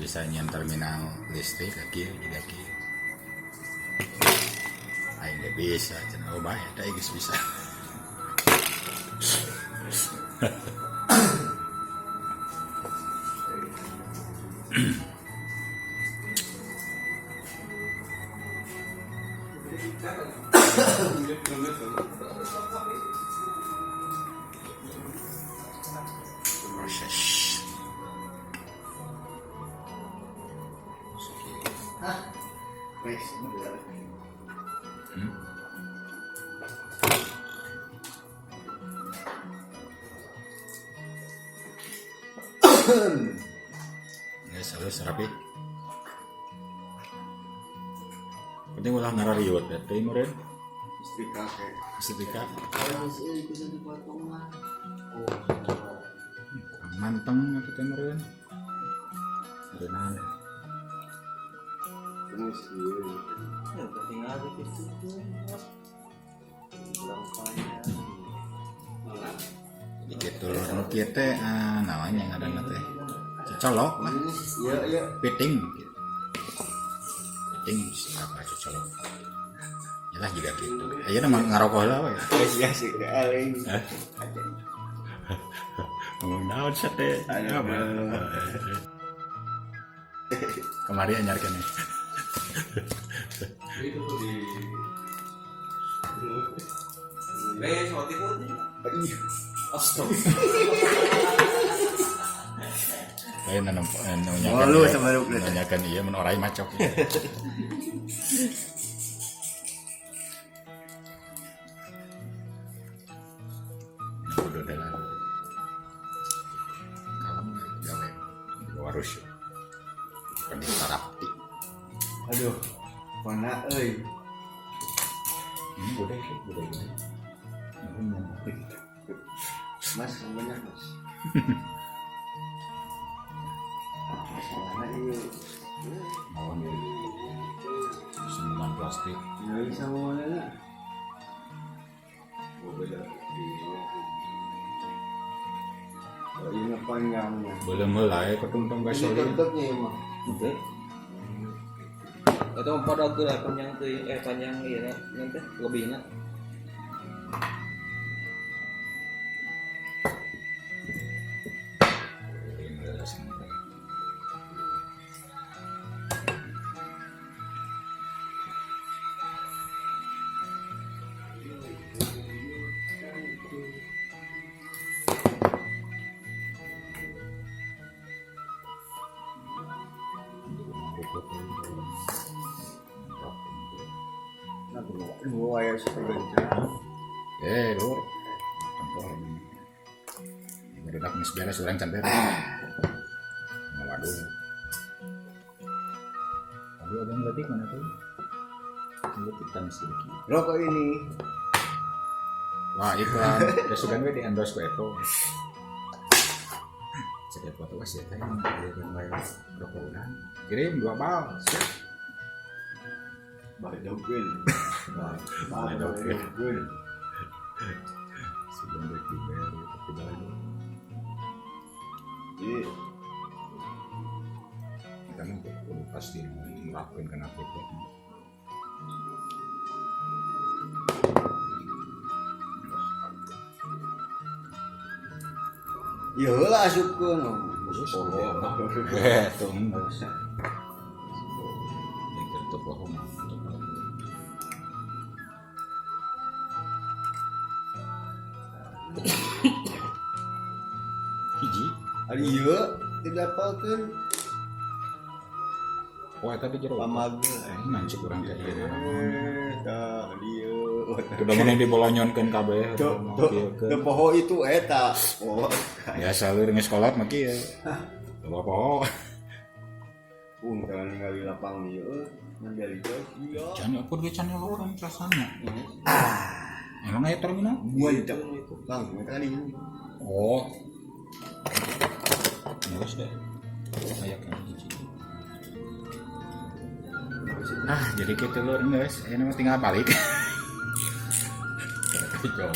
bisa nyen terminal listrik lagi juga ki. Aing nggak bisa, cenah oh bae da geus bisa. Proses. Ya halus rapi. Penting ulah narariwet ya, teh meureun. Setrika. Manteng atuh teh meureun. Beunang. Gitu nu kieu teh naonnya ngaranna teh. Cocolok lah. Iya. Piting. Piting apa cocolok. Yalah juga gitu. Ayeuna mah ngarokok heula we. Iya sih aing. Ngomong naon sate? Kemari anyar kene. Itu tuh di soal itu Iya. astaga. Lain Oh, lu sama lu. nanyakan iya mun orai macok. Udah dalam. Kalem gawe warus. Penista rapi. Aduh. Mana euy. Udah. Mas, banyak Mas. Mana iya. Mau semuman plastik. Ya sama mana. Oh, ini panjangnya. Belum mulai ketuntong Ini gasolin. tetepnya emang. Oke. Itu pada ke panjang tuh panjang ieu nanti lebihna. Dua ya sebenarnya. Lur. Tempol ini. Berudak geus beres urang can beres. Waduh. Tadi abang berarti mana tuh? Tunggu kita mesti. Rokok ini. Wah, iklan. Ya sudah we di endorse ku Eto. Cek foto wes ya teh yang bayar rokok urang. Kirim 2 bal. Siap. Balik dogen. Balik dogen. Dogen. Sudah berarti bayar tapi balik. Iya. Kita mah kudu pasti nerapkeun kana PT. Ya lah asupkeun. Tuh geus. Yang tertutup bohong. Hiji. Ari ieu didapalkeun Oh, eta di jero. pamagel. Mancik urang teh ieu. Tah dieu. Udah mana dibolonyonkeun kabeh. Teu poho itu eta. Oh. Biasa lu geus kolot mah kieu. Loba poho. Jangan ningali lapang ieu. Mandali teh. Iya. Can apa ge can orang rasana. Emang aya terminal? Muntah. Bang, tadi. Oh. Geus deh. Aya kan hiji. Nah, jadi gitu lur geus. Aya mah tinggal balik. Coba.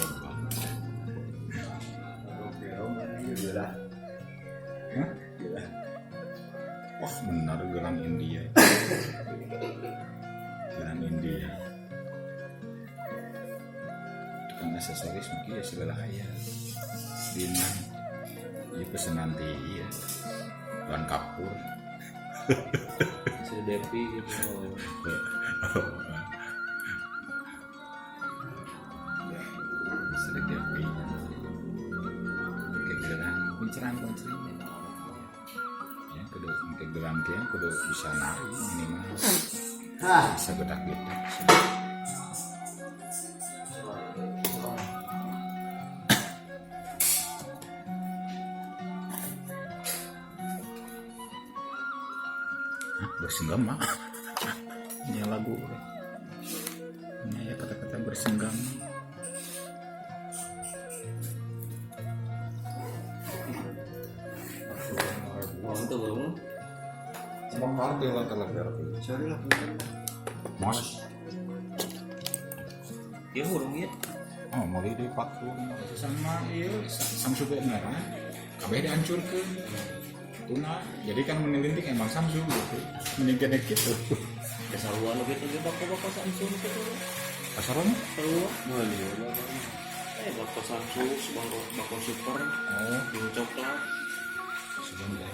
Oke, Om, iya lah. Hah? Iya. Wah benar gelang India. Gelang India. Itu kan aksesoris mungkin ya segala aya. Dina. Iya pesenan teh iya. Bahan kapur. Si Devi gitu. Sering Devi. Kayak gelang kunceran ya kudu kayak gelang dia kudu bisa nari minimal bisa gedak-gedak. Bersenggama ini lagu ini ya kata-kata bersenggama. Itu belum. Sama kalau dia lantar-lantar Sorry lah. mas Ya hurung ya. oh mau di paku sama iya Samsu beneran kabeh dihancurkeun tuna jadi kan menelintik emang Samsu gitu meningkatnya gitu Kesaluan gitu ge bako-bako Samsung gitu. pasarannya Keluar. Boleh ya. Bako Samsung, bako super, oh yang coklat. sebentar.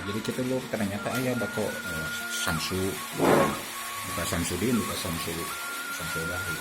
Jadi kita lo ternyata ayah bako Samsu bukan Samsudin bukan Samsu Dahi